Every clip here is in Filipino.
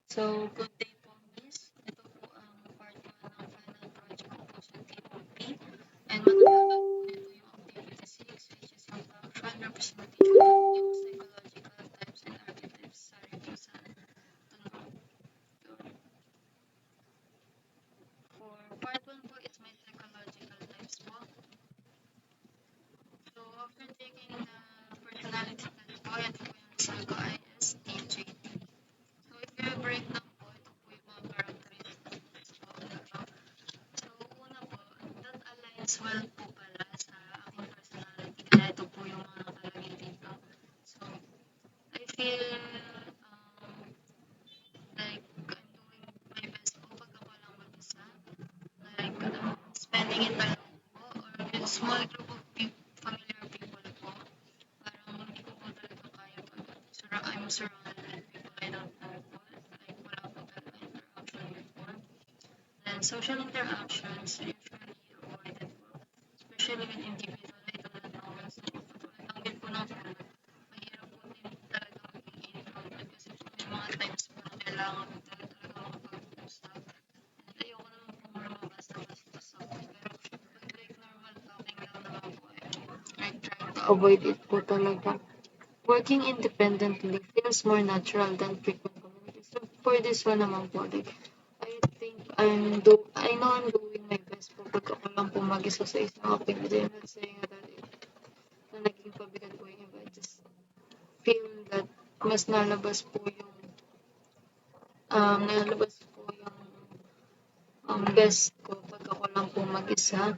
So, good day po, Miss. Ito po ang part 1 ng final project ko po sa TOP. And mananagat po nito yung activity 6, which is yung function representation ng yung psychological types and archetypes. Sorry po sa tanong. For part 1 po, it's my psychological types po. So, after taking the personality test po, ito po yung result ko ISTJT. So, if you break down po, ito po yung mga characteristics po nito. So, una po, that aligns well po pala sa aking personality. Kaya ito po yung mga nakalagay dito. So, I feel like I'm doing my best po pag ako lang mag-isa. Like, spending it alone po or with small group of familiar people po. Parang hindi ko po talaga kaya pag I'm surrounded with people I don't know po. Like, wala po talaga interaction before. Then, social interactions usually avoided po. Especially with individual I don't know. Kasi lang din po ng tulad. Mahirap po din talaga maging introverted kasi may mga times po na kailangan ko talaga makapag-usap. And ayoko naman po lumabas na bastos ako. Pero pag like normal talking lang naman po, I try to avoid it po talaga. Working independently feels more natural than frequent communities. So for this one naman po, like, I know I'm doing my best po pag ako lang po mag-isa sa isang activity. I'm not saying that na naging pabigat po yung iba. I just feel that mas nalabas po yung best ko pag ako lang po mag-isa.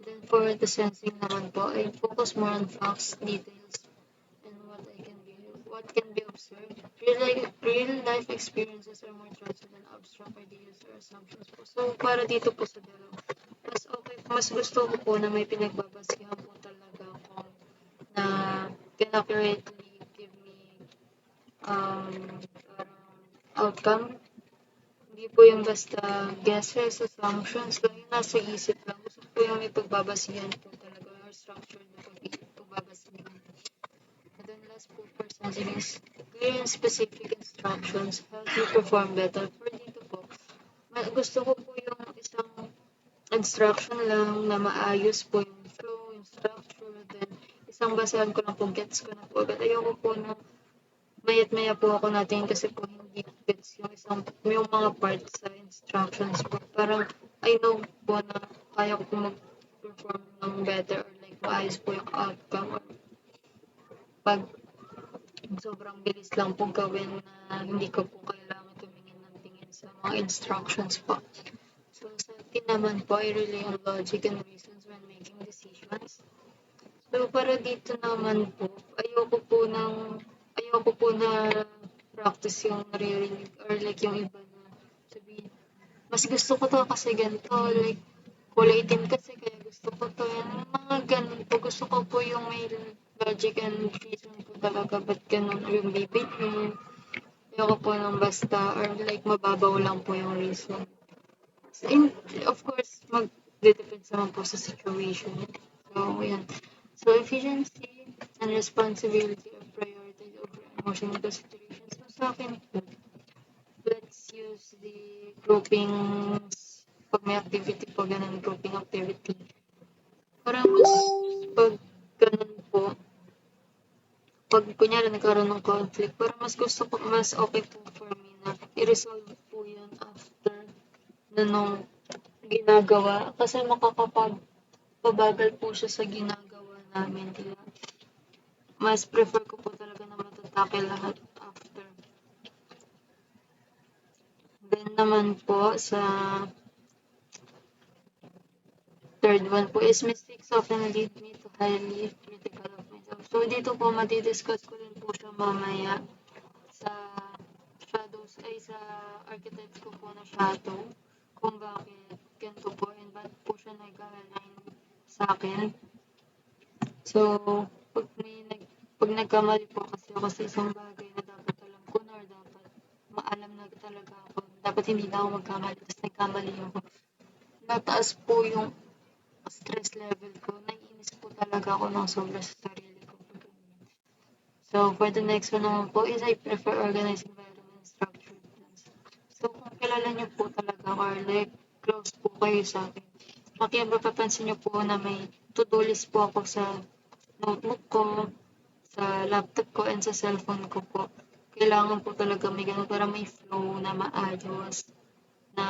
Then for the sensing naman po, I focus more on facts, details, and what can be observed. Real life experiences are more trusted than abstract ideas or assumptions po. So para dito po sa dalawa, mas gusto ko po na may pinagbabasihan po talaga ako na can accurately give me parang outcome. Hindi po yung basta guesses, assumptions lang yung nasa isip lang. Gusto ko po yung may pagbabasihan po talaga or structured na pagbabasihan. And then last po for sensing is clear and specific instructions help you perform better. For dito po, gusto ko po yung isang instruction lang na maayos po yung flow, yung structure, then isang basahan ko lang po, gets ko na po agad. Ayoko po na mayat-maya po ako natin kasi po hindi gets yung mga parts sa instructions po. Parang I know po na kaya ko po mag-perform ng better or like maayos po yung outcome or pag sobrang bilis lang po gawin na hindi ko po kailangan tumingin ng tingin sa mga instructions po. So sa akin naman po, I rely on logic and reasons when making decisions. So para dito naman po, ayoko po na practice yung naririnig or like yung iba na sabihin, mas gusto ko to kasi ganito, like kulay itim kasi kaya gusto ko to. Yung mga ganun po, gusto ko po yung may logic and reason po talaga, ba't ganun yung bibitin. Ayoko po ng basta or like mababaw lang po yung reason. In, of course, mag-depends naman po sa situation. So, yan. So, efficiency and responsibility are priorities over emotional situations. So, sa akin po, let's use the groupings. Pag may activity po, ganun, grouping activity. Para mas, pag ganun po, pag kunyari nagkaroon ng conflict, para mas okay po for me na i-resolve po yun after na nung ginagawa. Kasi makakapagpabagal po siya sa ginagawa namin. Kaya mas prefer ko po talaga na matatake lahat after. Then naman po sa third one po is mistakes often lead me to highly critical of myself. So dito po matidiscuss ko rin po siya mamaya sa sa archetypes ko po na shadow kung bakit ganito po and bakit po siya nag-align sa akin. So, pag nagkamali po kasi ako sa isang bagay na dapat alam ko na or dapat maalam na talaga ako, dapat hindi na ako magkamali, tapos nagkamali ako. Nataas po yung stress level ko, naiinis po talaga ako ng sobra sa sarili ko. So, for the next one naman po is I prefer organized environment structure. kilala niyo po talaga or like close po kayo sa akin. Mapapansin niyo po na may to-do list po ako sa notebook ko, sa laptop ko, and sa cellphone ko po. Kailangan po talaga may ganun para may flow na maayos, na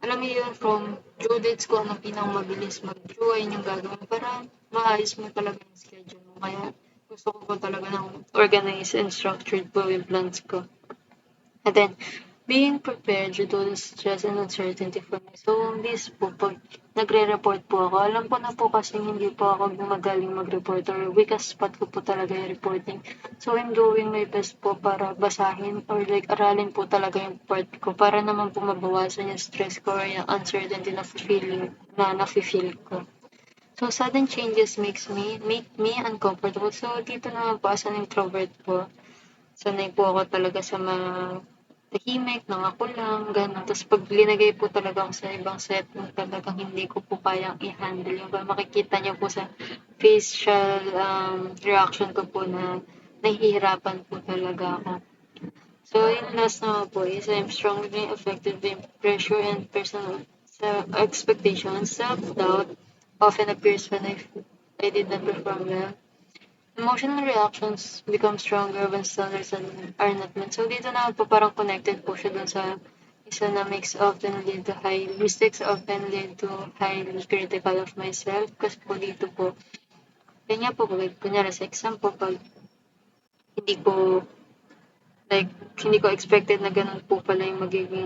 alam mo yun, from due dates ko, anong pinakamabilis mag-due, ayun yung gagawin para maayos mo talaga yung schedule mo. Kaya gusto ko po talaga ng organized and structured po yung plans ko. And then, being prepared due to the stress and uncertainty for me. So, this po, pag nagre-report po ako, alam ko na po kasi hindi po ako magaling mag-report or weakest spot ko po talaga yung reporting. So, I'm doing my best po para basahin or like aralin po talaga yung part ko para naman po mabawasan yung stress ko or yung uncertainty na nafe-feel ko. So, sudden changes make me uncomfortable. So, dito naman po as an introvert po, sanay po ako talaga sa mga tahimik, nang ako lang, gano'n. Tapos pag linagay po talaga ako sa ibang setting, talagang hindi ko po kayang i-handle yung makikita niyo po sa facial reaction ko po na nahihirapan po talaga ako. So, yung last naman po is I'm strongly affected by pressure and personal expectations. Self-doubt often appears when I did not perform well. Emotional reactions become stronger when standards are not met. So, dito na po parang connected po siya dun sa isa na mistakes often lead to highly critical of myself. Kasi po dito po, yun nga po, kunyari sa exam po, pag hindi ko, like, hindi ko expected na ganun po pala yung magiging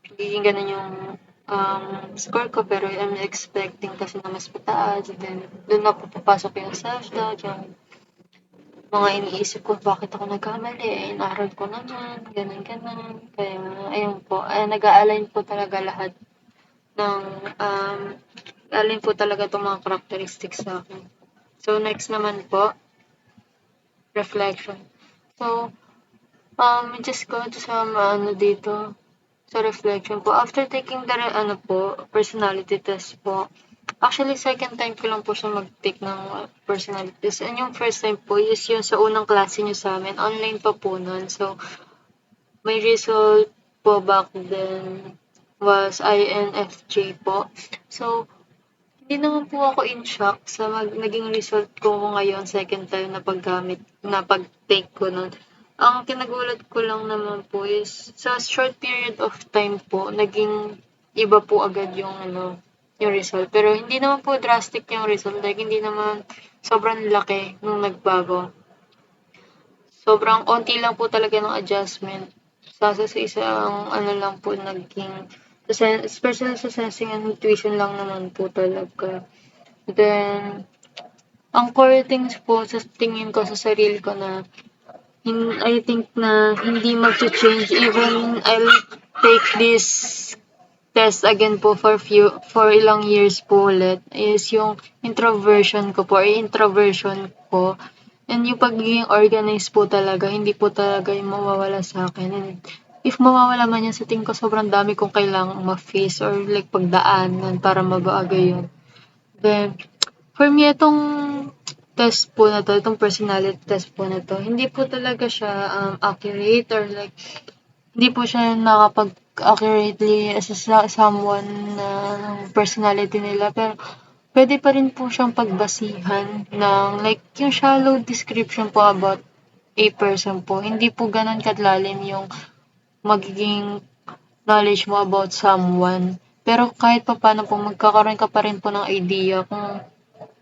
magiging ganun yung score ko, pero I'm expecting kasi na mas mataas. Then, doon na po papasok yung self-doubt, yung mga iniisip ko, bakit ako nagkamali, inaral ko naman, ganun. Kaya, ayun po, nag-a-align po talaga lahat ng, align po talaga itong mga characteristics sa akin. So, next naman po, reflection. So, just go to some, dito, sa reflection po. After taking the, personality test po, actually, second time ko lang po siya mag-take ng personality test. And yung first time po is yung sa unang klase niyo sa amin. Online pa po nun. So, may result po back then was INFJ po. So, hindi naman po ako in shock sa naging result ko ngayon, second time na pag-take ko nun. Ang kinagulat ko lang naman po is sa short period of time po, naging iba po agad yung result. Pero hindi naman po drastic yung result. Like, hindi naman sobrang laki nung nagbago. Sobrang onti lang po talaga ng adjustment. Sa isang lang po naging, especially sa sensing and intuition lang naman po talaga. Then, ang core things po sa tingin ko sa sarili ko na I think na hindi mag-change even I'll take this test again po for ilang years po ulit is yung introversion ko po or introversion ko. And yung pagiging organized po talaga, hindi po talaga yung mawawala sa akin. And if mawawala man yan, sa tingin ko sobrang dami kong kailangang ma-face or like pagdaanan para mabago yun. Then, for me, itong test po na to, itong personality test po na to, hindi po talaga siya accurate or like, hindi po siya nakapag-accurately sa someone na personality nila. Pero, pwede pa rin po siyang pagbasihan ng like, yung shallow description po about a person po. Hindi po ganun katlalim yung magiging knowledge mo about someone. Pero kahit pa paano po, magkakaroon ka pa rin po ng idea kung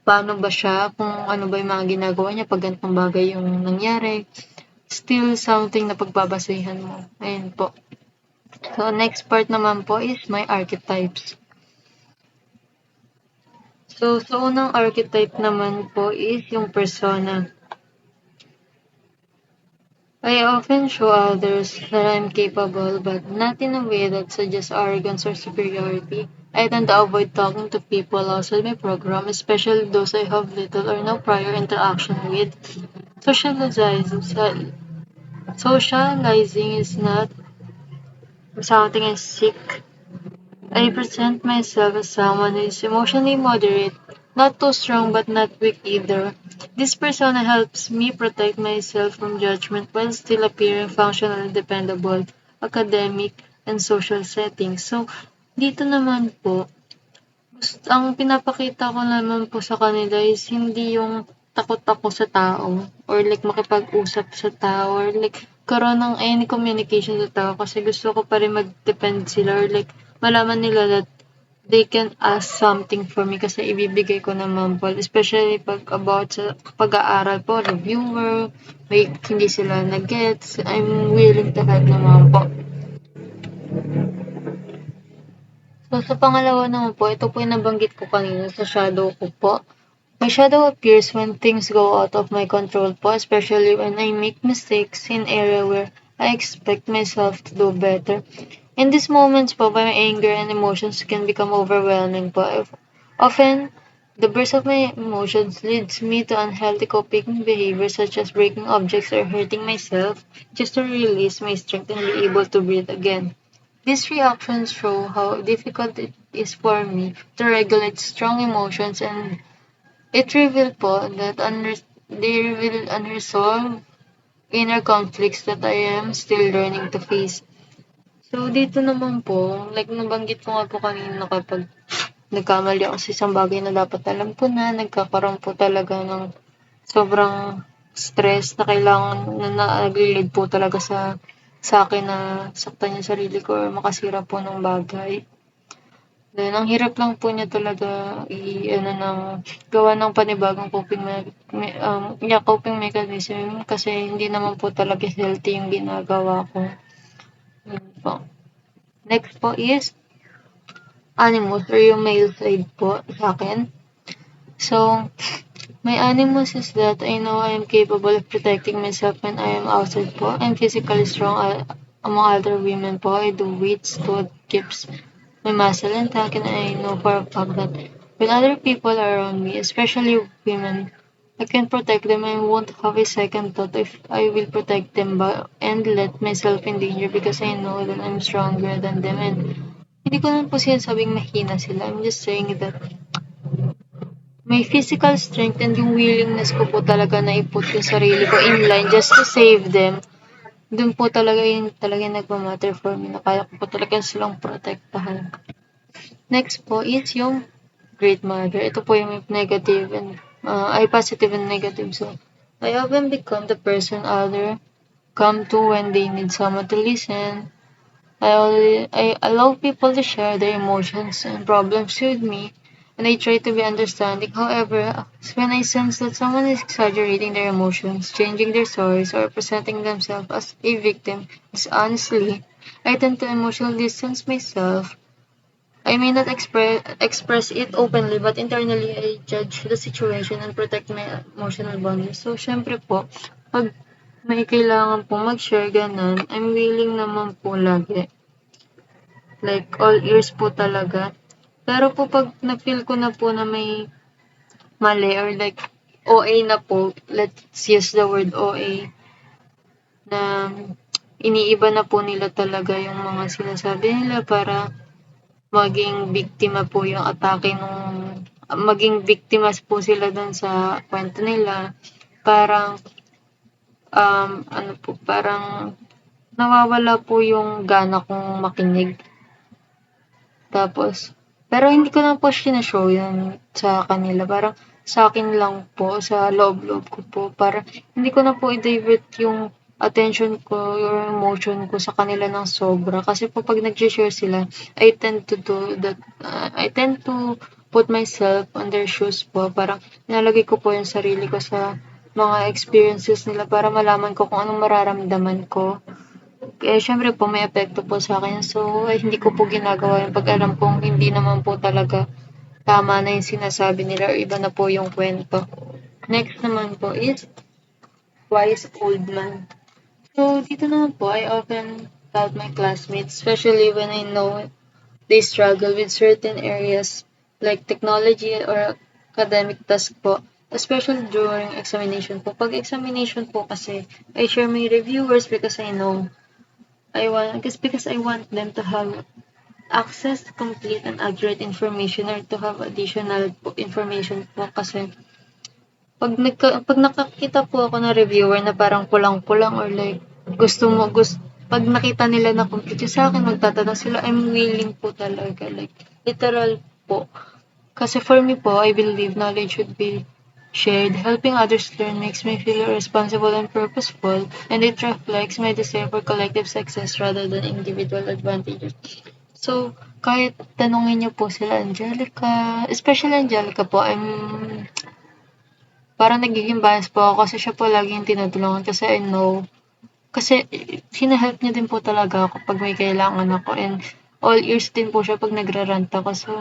paano ba siya, kung ano ba yung mga ginagawa niya pag ganitong bagay yung nangyari. Still something na pagbabasihan mo. Ayun po. So, next part naman po is my archetypes. So, sa unang archetype naman po is yung persona. I often show others that I'm capable, but not in a way that suggests arrogance or superiority. I tend to avoid talking to people outside my program, especially those I have little or no prior interaction with. Socializing is not something I seek. I present myself as someone who is emotionally moderate, not too strong but not weak either. This persona helps me protect myself from judgment while still appearing functional and dependable. academic, and social settings. So, dito naman po, ang pinapakita ko naman po sa kanila is hindi yung takot ako sa tao or like makipag-usap sa tao or like karoon ng any communication sa tao kasi gusto ko pa rin mag-depend sila or like malaman nila that they can ask something for me kasi ibibigay ko naman po. Especially pag about sa pag-aaral po, reviewer, may hindi sila na-gets, I'm willing to help naman po. So, sa pangalawa naman po, ito po yung nabanggit ko kanina sa shadow ko po. My shadow appears when things go out of my control po, especially when I make mistakes in area where I expect myself to do better. In these moments po, my anger and emotions can become overwhelming po. Often, the burst of my emotions leads me to unhealthy coping behaviors such as breaking objects or hurting myself just to release my strength and be able to breathe again. These reactions show how difficult it is for me to regulate strong emotions and it revealed po that they reveal unresolved inner conflicts that I am still learning to face. So, dito naman po, like nabanggit ko nga po kanina kapag nagkamali ako sa isang bagay na dapat alam ko na, nagkakaroon po talaga ng sobrang stress na kailangan na nag-lead po talaga sa akin na saktan yung sarili ko or makasira po ng bagay. Then, ang hirap lang po niya talaga gawa ng panibagong coping mechanism kasi hindi naman po talaga healthy yung ginagawa ko. Yun po. Next po is animus or yung male side po sa akin. So, my animus is that I know I am capable of protecting myself when I am outside po. I'm physically strong among other women po. I do weights to keeps my muscle intact and I know for a fact that when other people are around me, especially women, I can protect them and won't have a second thought if I will protect them and let myself in danger because I know that I'm stronger than them and hindi ko naman po sinasabing mahina sila. I'm just saying that may physical strength and yung willingness ko po talaga na i-put yung sarili ko in line just to save them. Dun po talaga yung talaga nagmamatter for me na kaya ko po talaga silang protektahan. Next po is yung great mother. Ito po yung negative and positive and negative. So, I often become the person other come to when they need someone to listen. I allow people to share their emotions and problems with me, and I try to be understanding. However, when I sense that someone is exaggerating their emotions, changing their stories, or presenting themselves as a victim dishonestly, I tend to emotionally distance myself. I may not express it openly, but internally I judge the situation and protect my emotional boundaries. So, syempre po, pag may kailangan po mag-share ganun, I'm willing naman po lagi. Like, all ears po talaga. Pero po pag na-feel ko na po na may mali or like OA na po, let's use the word OA, na iniiba na po nila talaga yung mga sinasabi nila para maging biktima po yung atake maging biktima po sila dun sa kwento nila. Parang, parang nawawala po yung gana kong makinig. Tapos, pero hindi ko na po sinashow yun sa kanila. Parang sa akin lang po, sa loob-loob ko po. Para hindi ko na po i-divert yung attention ko, yung emotion ko sa kanila ng sobra. Kasi po pag nag-share sila, I tend to do that. I tend to put myself on their shoes po. Parang nilalagay ko po yung sarili ko sa mga experiences nila para malaman ko kung anong mararamdaman ko. Kaya syempre po may epekto po sa akin. So, hindi ko po ginagawa yun pag alam kong hindi naman po talaga tama na yung sinasabi nila or iba na po yung kwento. Next naman po is wise old man. So, dito naman po, I often tell my classmates, especially when I know they struggle with certain areas like technology or academic task po, especially during examination po. Pag examination po kasi, I share my reviewers because I know because I want them to have access to complete and accurate information or to have additional information po kasi pag nakakita po ako ng reviewer na parang kulang-kulang or like gusto pag nakita nila na complete yung sa'kin, magtatanong sila, I'm willing po talaga. Like, literal po. Kasi for me po, I believe knowledge should be shared. Helping others learn makes me feel responsible and purposeful, and it reflects my desire for collective success rather than individual advantages. So, kahit tanungin niyo po sila Angelica, especially Angelica po, parang nagiging bias po ako kasi siya po lagi yung tinutulungan kasi I know. Kasi hinahelp niya din po talaga ako pag may kailangan ako, and all ears din po siya pag nagrarant ako. So,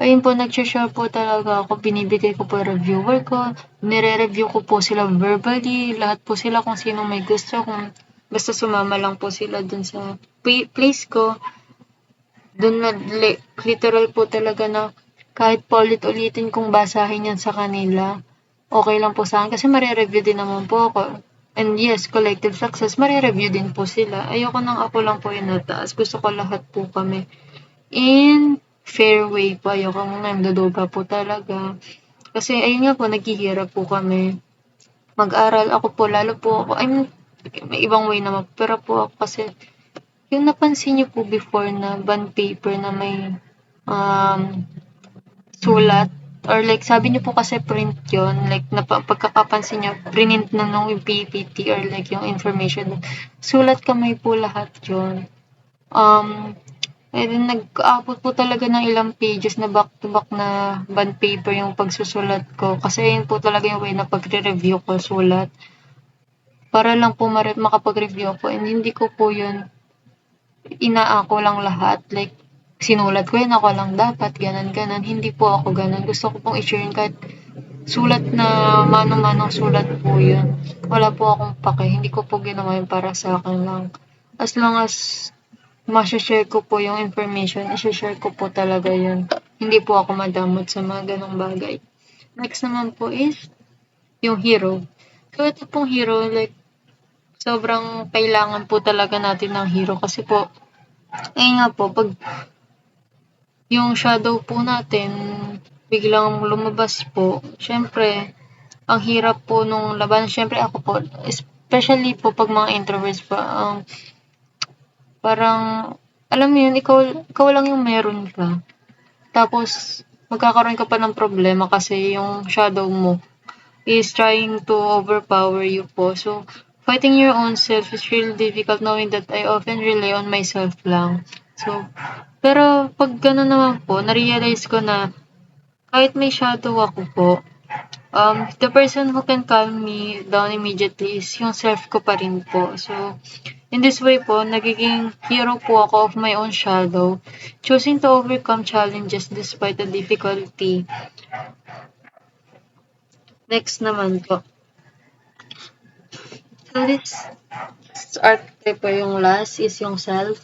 ayun po, nag-share po talaga ako, binibigay ko po reviewer ko, nire-review ko po sila verbally, lahat po sila kung sino may gusto, kung basta sumama lang po sila dun sa place ko. Dun na literal po talaga na kahit paulit-ulitin kong basahin yan sa kanila, okay lang po sa akin kasi mare-review din naman po ako. And yes, collective success, mare-review din po sila. Ayoko nang ako lang po yung nataas. Gusto ko lahat po kami in fair way po. Ayoko nang nandodoba po talaga. Kasi ayun nga po, naghihirap po kami. Mag-aral ako po, lalo po ako, may ibang way naman. Pero po ako kasi, yung napansin niyo po before na bond paper na may sulat, or like sabi niyo po kasi print yon, like pagkakapansin niyo print na nung yung PPT or like yung information, sulat kamay po lahat yon. And then nag-aabot po talaga ng ilang pages na back to back na bond paper yung pagsusulat ko kasi yun po talaga yung way na pagre-review ko sulat para lang po makapag-review ko, and hindi ko po yun inaako lang lahat, like sinulat ko yun, ako lang dapat, ganan. Hindi po ako ganan. Gusto ko pong i-share yun kahit sulat na mano-manong sulat po yun. Wala po akong pake. Hindi ko po ginawa yun para sa akin lang. As long as share ko po yung information, i-share ko po talaga yun. Hindi po ako madamot sa mga ganong bagay. Next naman po is yung hero. So, ito pong hero, like, sobrang kailangan po talaga natin ng hero kasi po, ayun nga po, pag yung shadow po natin biglang lumabas po, syempre, ang hirap po nung laban. Syempre ako po, especially po pag mga introverts pa, parang, alam mo yun, ikaw lang yung meron ka. Tapos, magkakaroon ka pa ng problema kasi yung shadow mo is trying to overpower you po. So, fighting your own self is really difficult knowing that I often rely on myself lang. So, pero pag gano'n naman po, na-realize ko na kahit may shadow ako po, the person who can calm me down immediately is yung self ko pa rin po. So, in this way po, nagiging hero po ako of my own shadow, choosing to overcome challenges despite the difficulty. Next naman po. So, this archetype po yung last is yung self.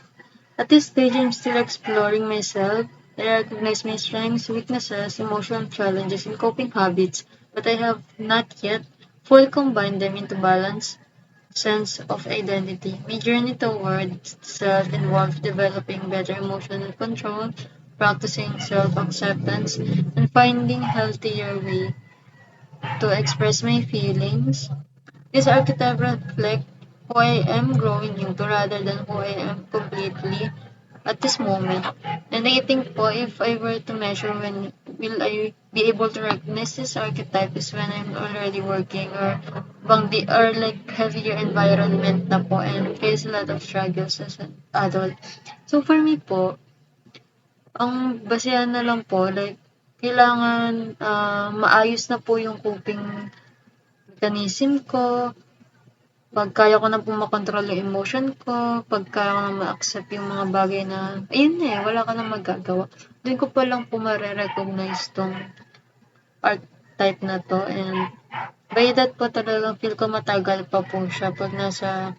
At this stage, I'm still exploring myself. I recognize my strengths, weaknesses, emotional challenges, and coping habits, but I have not yet fully combined them into balanced sense of identity. My journey towards self involves developing better emotional control, practicing self-acceptance, and finding healthier way to express my feelings. This archetype reflects who I am growing into rather than who I am completely at this moment. And I think po, if I were to measure when will I be able to recognize this archetype is when I'm already working or like heavier environment na po and face a lot of struggles as an adult. So for me po, ang basehan na lang po, like, kailangan maayos na po yung coping mechanism ko, pag kaya ko na po makontrol yung emotion ko, pag kaya ko na ma-accept yung mga bagay na, ayun na wala ka na magagawa. Doon ko pa lang po marirecognize tong art type na to, and by that po talagang feel ko matagal pa po siya pag nasa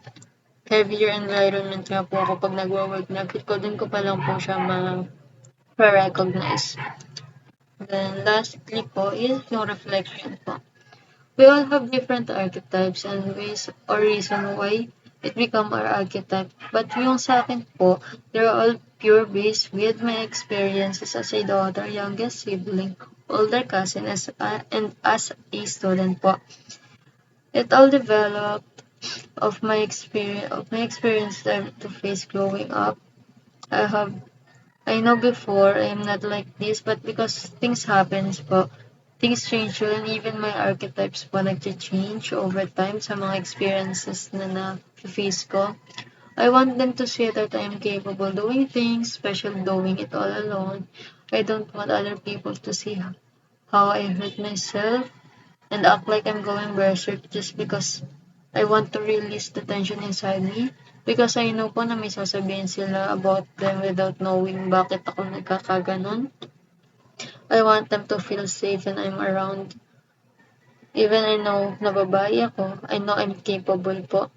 heavier environment nga po ako pag nagwo-work na, feel ko doon ko pa lang po siya ma-recognize. Then lastly po is yung reflection po. We all have different archetypes and ways or reason why it become our archetype. But yung sa akin po, they're all pure based with my experiences as a daughter, youngest sibling, older cousin, and as a student po. It all developed of my experience to face growing up. I know before I'm not like this, but because things happens po, things change and even my archetypes po nagcha-change over time sa mga experiences na na-face ko. I want them to see that I am capable doing things, especially doing it all alone. I don't want other people to see how I hurt myself and act like I'm going berserk just because I want to release the tension inside me. Because I know po na may sasabihin sila about them without knowing bakit ako nagkakaganon. I want them to feel safe when I'm around. Even I know na babae ako, I know I'm capable po.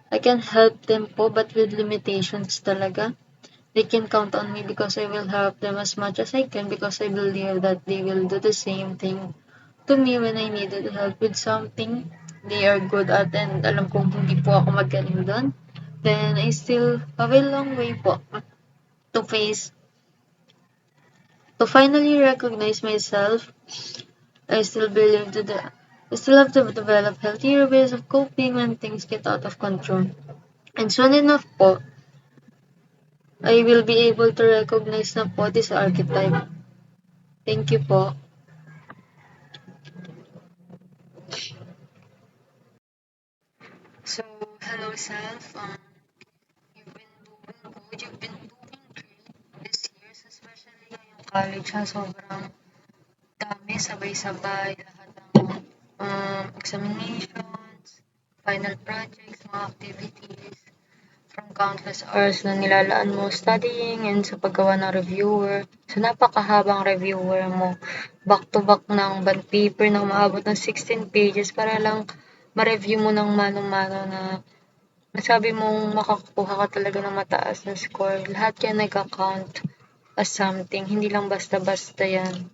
I can help them po but with limitations talaga. They can count on me because I will help them as much as I can because I believe that they will do the same thing to me when I needed help with something they are good at and alam kong hindi po ako magaling doon. Then I still have a long way po to face. To finally recognize myself, I still believe that I still have to develop healthier ways of coping when things get out of control. And soon enough po, I will be able to recognize na po this archetype. Thank you po. So, hello self. You've been doing good. You've been doing great this years, especially ngayong college ha. Sobrang dami, sabay-sabay, lahat ng examinations, final projects, mga activities, from countless hours na nilalaan mo studying and sa paggawa ng reviewer. So, napakahabang reviewer mo. Back-to-back ng bond paper na umaabot ng 16 pages para lang ma-review mo ng mano-mano na masabi mong makakuha ka talaga ng mataas na score. Lahat yan nagka-count as something. Hindi lang basta-basta yan.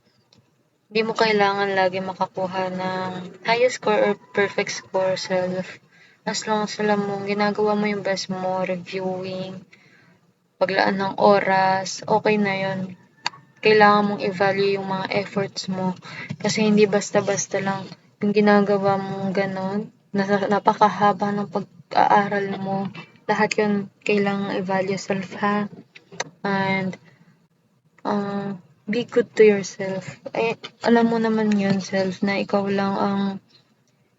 Hindi mo kailangan lagi makakuha ng highest score or perfect score self. As long as alam mo, ginagawa mo yung best mo, reviewing, paglaan ng oras, okay na yun. Kailangan mong i-value yung mga efforts mo. Kasi hindi basta-basta lang yung ginagawa mong ganon. Napakahaba ng pag-aaral mo. Lahat yun kailangan i-value self ha. And be good to yourself. Eh, alam mo naman yun self na ikaw lang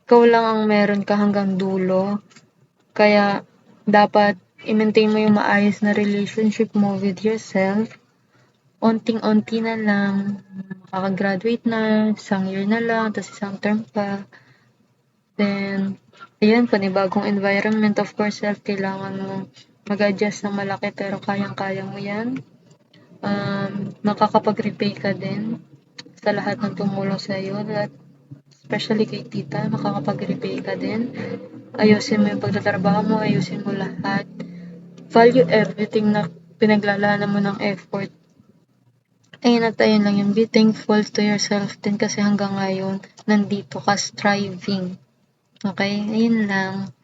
ang meron ka hanggang dulo. Kaya dapat i-maintain mo yung maayos na relationship mo with yourself. Onting-onti na lang, makakagraduate na, isang year na lang, tapos isang term pa. Then, ayun, panibagong environment, of course, self, kailangan mo mag-adjust ng malaki, pero kayang-kaya mo yan. Makakapag-repay ka din sa lahat ng tumulong sa'yo, especially kay tita, makakapag-repay ka din. Ayusin mo yung pagtatrabaho mo, ayusin mo lahat. Value everything na pinaglalaanan mo ng effort. Ayun at ayun lang yun. Be thankful to yourself din kasi hanggang ngayon, nandito ka striving. Okay? Ayun lang.